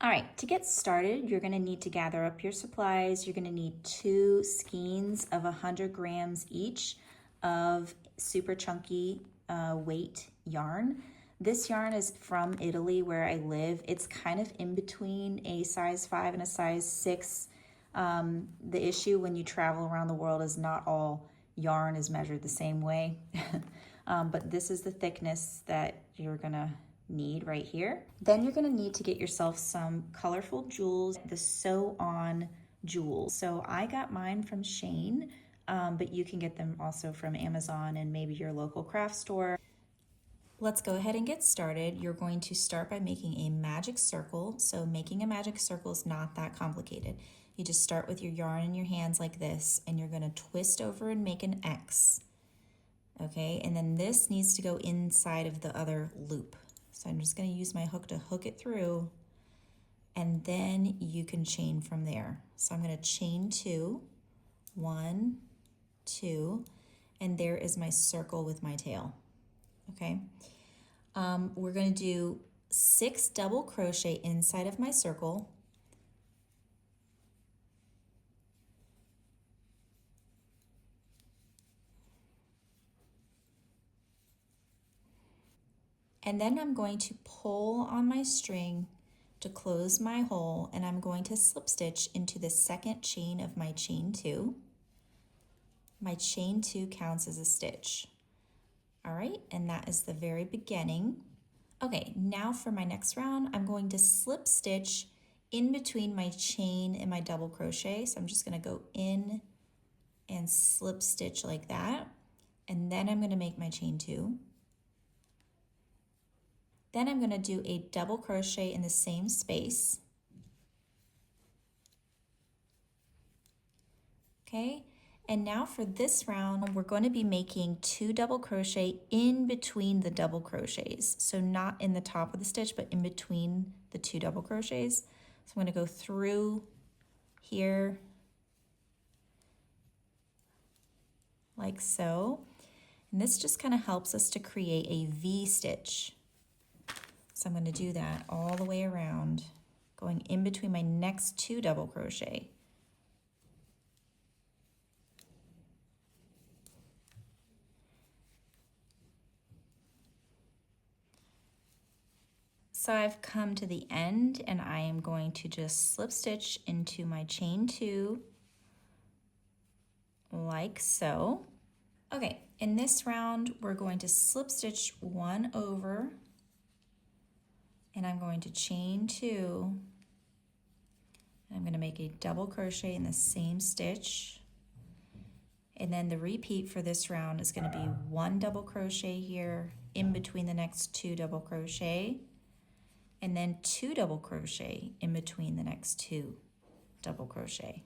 All right, to get started, you're gonna need to gather up your supplies. You're gonna need 2 skeins of 100 grams each of super chunky weight yarn. This yarn is from Italy where I live. It's kind of in between a size 5 and a size 6. The issue when you travel around the world is not all yarn is measured the same way. But this is the thickness that you're gonna need right here. Then you're gonna need to get yourself some colorful jewels, the sew on jewels. So I got mine from Shane, but you can get them also from Amazon and maybe your local craft store. Let's go ahead and get started. You're going to start by making a magic circle. So making a magic circle is not that complicated. You just start with your yarn in your hands like this, and you're gonna twist over and make an X. Okay, and then this needs to go inside of the other loop. So I'm just gonna use my hook to hook it through, and then you can chain from there. So I'm gonna chain 2, 1, 2, and there is my circle with my tail, okay? We're gonna do 6 double crochet inside of my circle. And then I'm going to pull on my string to close my hole, and I'm going to slip stitch into the second chain of my chain 2. My chain 2 counts as a stitch. All right, and that is the very beginning. Okay, now for my next round, I'm going to slip stitch in between my chain and my double crochet. So I'm just gonna go in and slip stitch like that. And then I'm gonna make my chain 2. Then I'm gonna do a double crochet in the same space. Okay, and now for this round, we're going to be making 2 double crochet in between the double crochets. So not in the top of the stitch, but in between the 2 double crochets. So I'm gonna go through here like so. And this just kind of helps us to create a V stitch. So I'm going to do that all the way around, going in between my next 2 double crochet. So I've come to the end, and I am going to just slip stitch into my chain 2 like so. Okay, in this round, we're going to slip stitch 1 over, and I'm going to chain 2. I'm going to make a double crochet in the same stitch. And then the repeat for this round is going to be 1 double crochet here in between the next 2 double crochet, and then 2 double crochet in between the next 2 double crochet.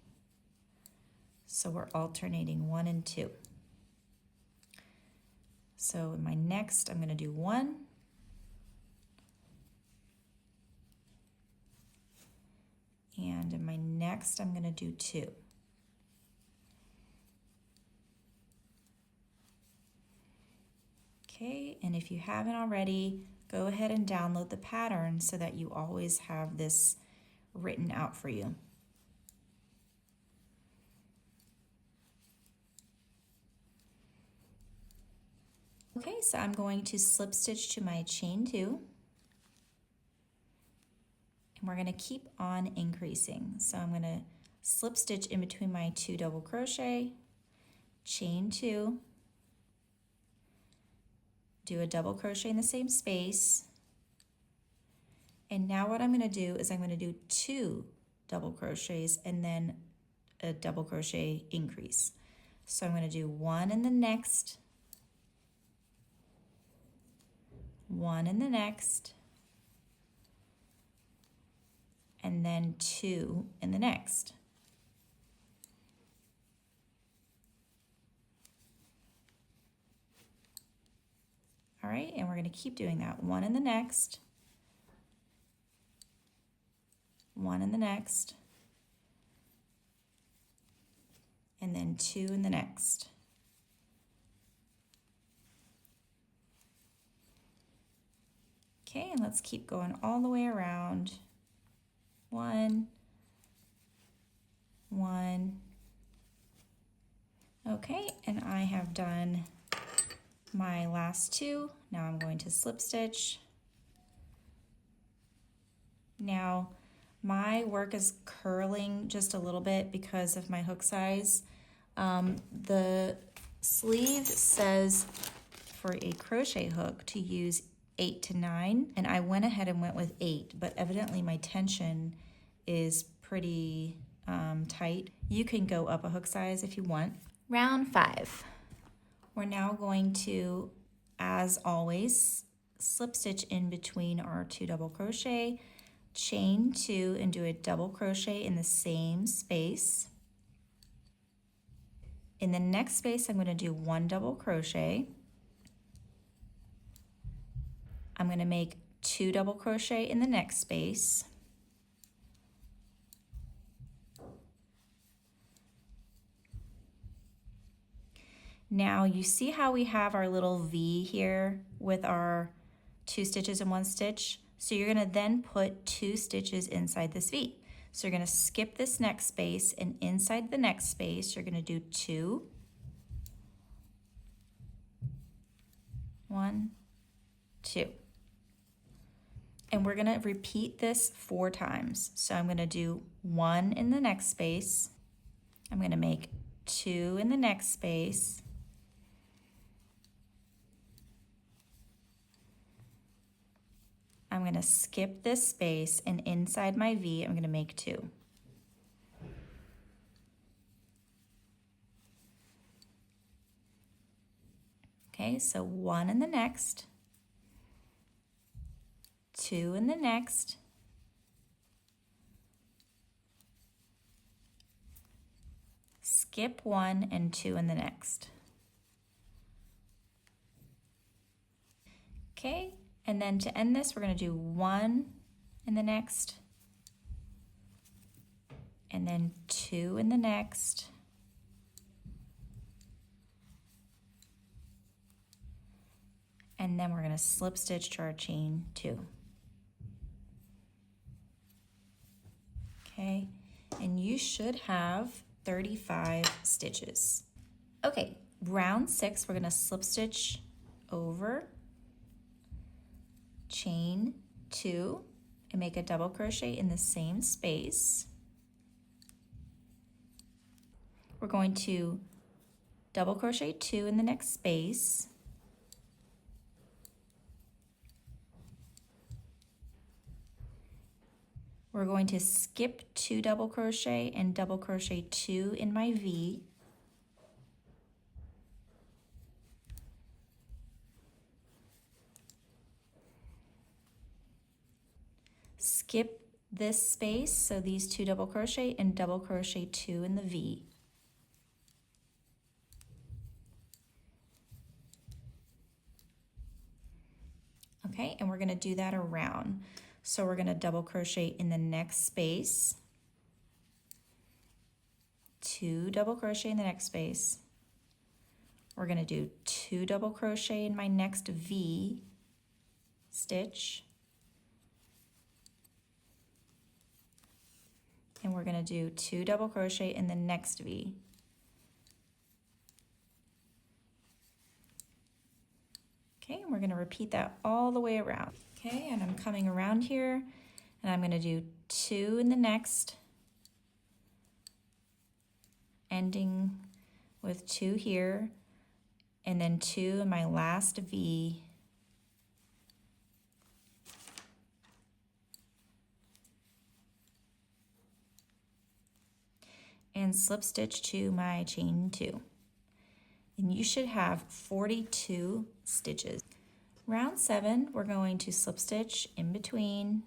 So we're alternating 1 and 2. So in my next, I'm going to do 1, and in my next, I'm going to do 2. Okay, and if you haven't already, go ahead and download the pattern so that you always have this written out for you. Okay, so I'm going to slip stitch to my chain 2. And we're going to keep on increasing. So I'm going to slip stitch in between my 2 double crochet, chain 2, do a double crochet in the same space. And now what I'm going to do is I'm going to do 2 double crochets and then a double crochet increase. So I'm going to do 1 in the next, 1 in the next, and then 2 in the next. All right, and we're going to keep doing that. 1 in the next, 1 in the next, and then 2 in the next. Okay, and let's keep going all the way around. 1, 1. Okay, and I have done my last 2. Now I'm going to slip stitch. Now my work is curling just a little bit because of my hook size. The sleeve says for a crochet hook to use 8 to 9, and I went ahead and went with 8, but evidently my tension is pretty tight. You can go up a hook size if you want. Round 5. We're now going to, as always, slip stitch in between our 2 double crochet, chain 2 and do a double crochet in the same space. In the next space, I'm going to do 1 double crochet. I'm going to make 2 double crochet in the next space. Now you see how we have our little V here with our 2 stitches and 1 stitch? So you're going to then put 2 stitches inside this V. So you're going to skip this next space, and inside the next space you're going to do 2, 1, 2. And we're going to repeat this 4 times. So I'm going to do 1 in the next space. I'm going to make 2 in the next space. I'm going to skip this space, and inside my V, I'm going to make 2. Okay, so 1 in the next, 2 in the next, skip 1 and 2 in the next. Okay. And then to end this, we're going to do 1 in the next, and then 2 in the next, and then we're going to slip stitch to our chain 2. Okay, and you should have 35 stitches. Okay, round 6, we're going to slip stitch over, chain 2, and make a double crochet in the same space. We're going to double crochet 2 in the next space. We're going to skip 2 double crochet and double crochet 2 in my V. Skip this space, so these 2 double crochet and double crochet 2 in the V. Okay, and we're going to do that around. So we're going to double crochet in the next space, 2 double crochet in the next space. We're going to do 2 double crochet in my next V stitch. And we're going to do 2 double crochet in the next V. Okay, and we're going to repeat that all the way around. Okay, and I'm coming around here, and I'm going to do 2 in the next, ending with 2 here, and then 2 in my last V. And slip stitch to my chain 2. And you should have 42 stitches. Round 7, we're going to slip stitch in between,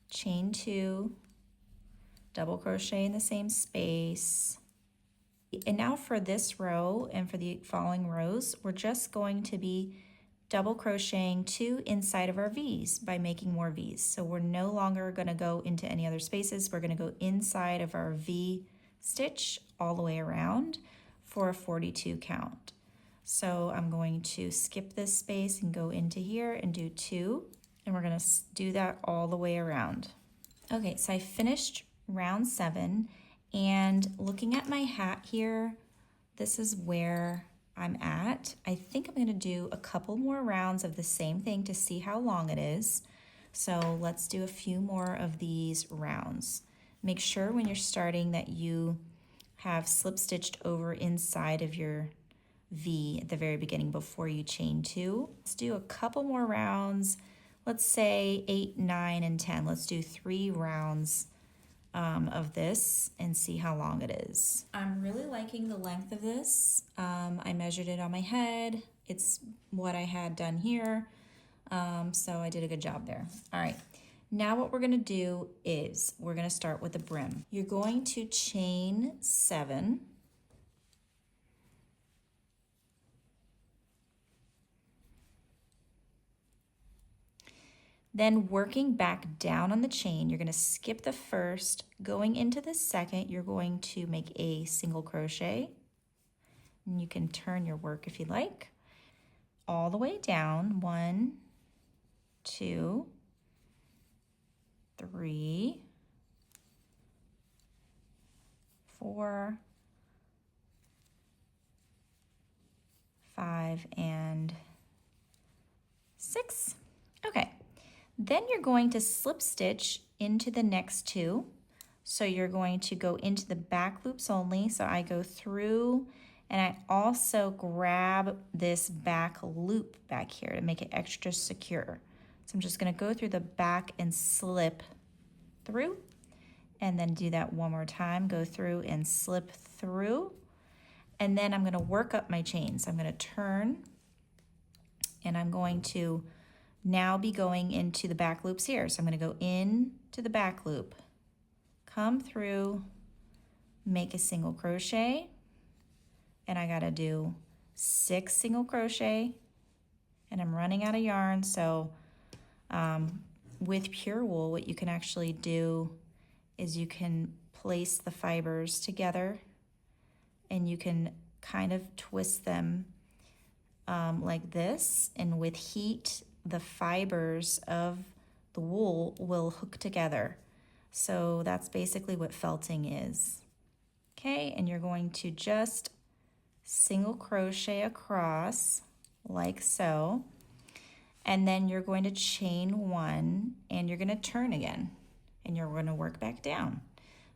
chain 2, double crochet in the same space. And now for this row and for the following rows, we're just going to be double crocheting 2 inside of our V's by making more V's. So we're no longer going to go into any other spaces. We're going to go inside of our V stitch all the way around for a 42 count. So I'm going to skip this space and go into here and do 2, and we're going to do that all the way around. Okay, so I finished round 7, and looking at my hat here, this is where I'm at. I think I'm gonna do a couple more rounds of the same thing to see how long it is. So let's do a few more of these rounds. Make sure when you're starting that you have slip stitched over inside of your V at the very beginning before you chain 2. Let's do a couple more rounds. Let's say 8, 9, and 10. Let's do 3 rounds of this and see how long it is. I'm really liking the length of this. I measured it on my head. It's what I had done here. So I did a good job there. All right, now what we're gonna do is we're gonna start with the brim. You're going to chain 7. Then working back down on the chain, you're gonna skip the first. Going into the second, you're going to make a single crochet. And you can turn your work if you like. All the way down, 1, 2, 3, 4, 5, and 6. Okay. Then you're going to slip stitch into the next 2. So you're going to go into the back loops only. So I go through and I also grab this back loop back here to make it extra secure. So I'm just gonna go through the back and slip through, and then do that one more time. Go through and slip through. And then I'm gonna work up my chain. So I'm gonna turn and I'm going to now be going into the back loops here. So I'm gonna go in to the back loop, come through, make a single crochet, and I gotta do 6 single crochet, and I'm running out of yarn. So with pure wool, what you can actually do is you can place the fibers together and you can kind of twist them like this, and with heat, the fibers of the wool will hook together. So that's basically what felting is. Okay, and you're going to just single crochet across like so, and then you're going to chain 1 and you're going to turn again and you're going to work back down.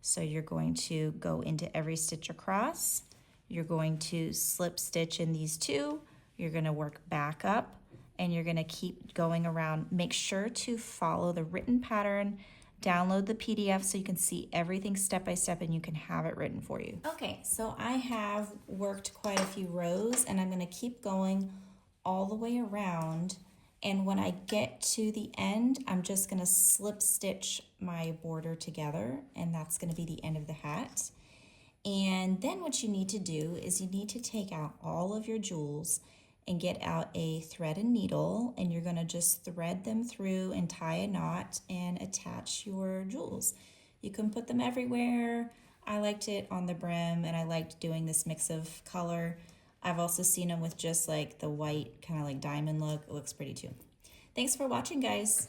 So you're going to go into every stitch across, you're going to slip stitch in these 2, you're going to work back up, and you're gonna keep going around. Make sure to follow the written pattern, download the PDF so you can see everything step by step and you can have it written for you. Okay, so I have worked quite a few rows and I'm gonna keep going all the way around, and when I get to the end, I'm just gonna slip stitch my border together, and that's gonna be the end of the hat. And then what you need to do is you need to take out all of your jewels and get out a thread and needle, and you're gonna just thread them through and tie a knot and attach your jewels. You can put them everywhere. I liked it on the brim, and I liked doing this mix of color. I've also seen them with just like the white kind of like diamond look. It looks pretty too. Thanks for watching, guys.